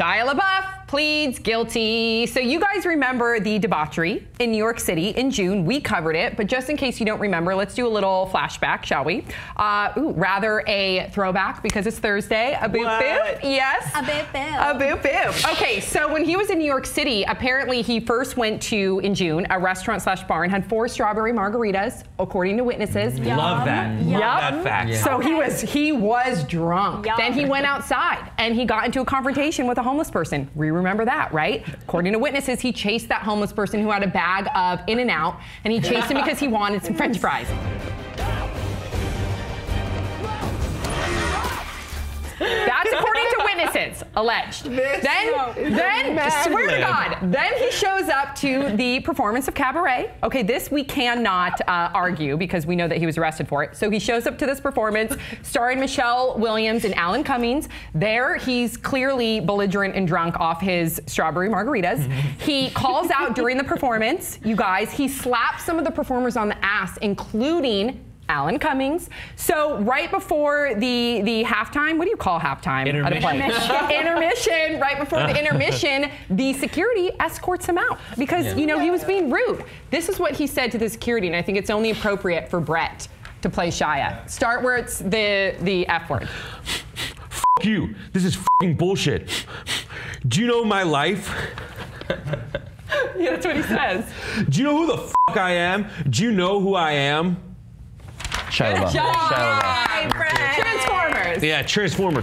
Shia LaBeouf pleads guilty. So you guys remember the debauchery in New York City in June. We covered it, but just in case you don't remember, let's do a little flashback, shall we? Rather a throwback because it's Thursday. A boop boop. Yes. A boop boop. A boop boop. Okay, so when he was in New York City, apparently he first went to, in June, a restaurant/bar and had 4 strawberry margaritas, according to witnesses. Yum. Love that. Yum. Love that fact. Yeah. So he was drunk. Yum. Then he went outside and he got into a confrontation with a homeless person. We remember that, right? According to witnesses, he chased that homeless person who had a bag of In-N-Out, and he chased him because he wanted some French fries. That's according to witnesses, alleged. Then, swear to God, then he shows up to the performance of Cabaret. Okay, this we cannot argue because we know that he was arrested for it. So he shows up to this performance starring Michelle Williams and Alan Cummings. There, he's clearly belligerent and drunk off his strawberry margaritas. He calls out during the performance, you guys, he slaps some of the performers on the ass, including Alan Cummings. So right before the halftime, what do you call halftime? Intermission. Intermission. Right before the intermission, the security escorts him out because, you know, he was being rude. This is what he said to the security, and I think it's only appropriate for Brett to play Shia. Start where it's the F word. F you. This is f***ing bullshit. Do you know my life? Yeah, that's what he says. Do you know who the f*** I am? Do you know who I am? Shia LaBeouf. Transformers. Yeah, Transformer.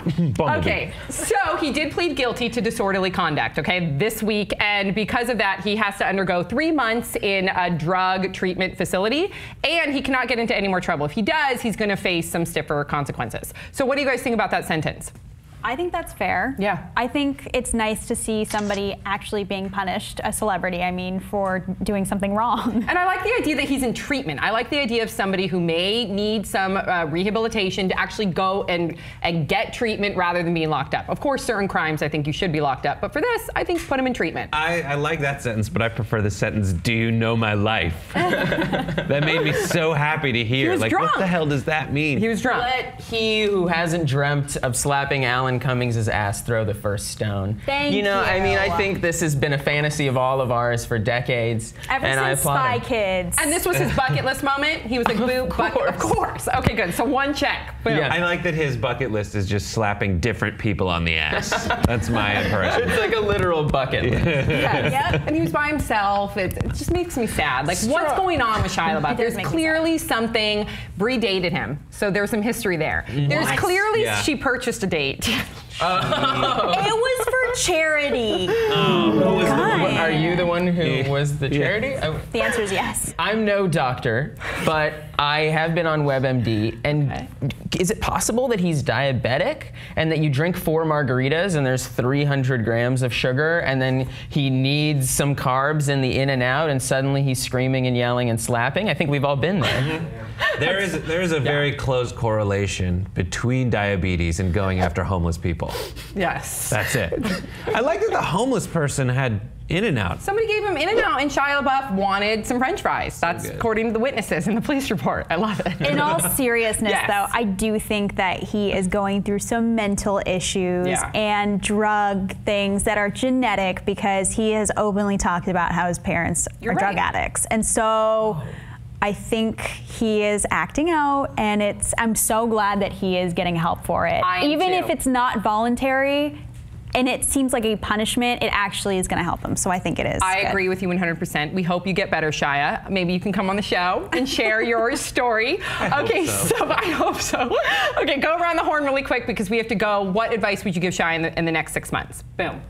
Okay, so he did plead guilty to disorderly conduct, okay, this week, and because of that, he has to undergo 3 months in a drug treatment facility, and he cannot get into any more trouble. If he does, he's gonna face some stiffer consequences. So what do you guys think about that sentence? I think that's fair. Yeah. I think it's nice to see somebody actually being punished, a celebrity, I mean, for doing something wrong. And I like the idea that he's in treatment. I like the idea of somebody who may need some rehabilitation to actually go and get treatment rather than being locked up. Of course, certain crimes, I think you should be locked up. But for this, I think put him in treatment. I like that sentence, but I prefer the sentence, do you know my life? That made me so happy to hear. He was like, drunk. what the hell does that mean? He was drunk. Let he who hasn't dreamt of slapping Alan Cummings' ass throw the first stone. Thank you. I mean, I think this has been a fantasy of all of ours for decades. Ever and I since applaud Spy him. Kids. And this was his bucket list moment? He was like, boop, bucket. Of course. Okay, good. So 1 check. Boom. Yeah. I like that his bucket list is just slapping different people on the ass. That's my impression. It's like a literal bucket list. Yes. Yep. And he was by himself. It just makes me sad. Like, what's going on with Shia LaBeouf? There's make me clearly something. Bree dated him, so there's some history there. There's clearly she purchased a date. It was for charity. Are you the one who was the charity? The answer is yes. I'm no doctor, but I have been on WebMD, and is it possible that he's diabetic and that you drink 4 margaritas and there's 300 grams of sugar and then he needs some carbs in the In-N-Out and suddenly he's screaming and yelling and slapping? I think we've all been there. There is a very close correlation between diabetes and going after homeless people. Yes. That's it. I like that the homeless person had In-N-Out. Somebody gave him In-N-Out and Shia LaBeouf wanted some French fries. That's according to the witnesses in the police report. I love it. In all seriousness, Yes. though, I do think that he is going through some mental issues and drug things that are genetic because he has openly talked about how his parents are drug addicts. And so I think he is acting out, and I'm so glad that he is getting help for it. Even if it's not voluntary, and it seems like a punishment, it actually is going to help him. So I think it is. I agree with you 100%. We hope you get better, Shia. Maybe you can come on the show and share your story. I hope so. Okay, go around the horn really quick because we have to go. What advice would you give Shia in the next 6 months? Boom.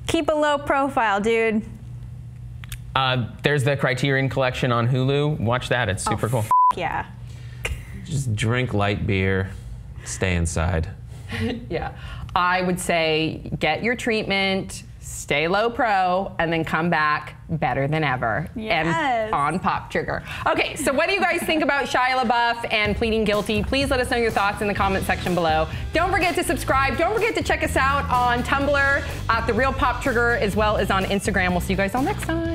Keep a low profile, dude. There's the Criterion Collection on Hulu. Watch that. It's super cool. Yeah. Just drink light beer, stay inside. Yeah. I would say get your treatment, stay low pro, and then come back better than ever. Yes. And on Pop Trigger. Okay, so what do you guys think about Shia LaBeouf and pleading guilty? Please let us know your thoughts in the comment section below. Don't forget to subscribe. Don't forget to check us out on Tumblr at The Real Pop Trigger, as well as on Instagram. We'll see you guys all next time.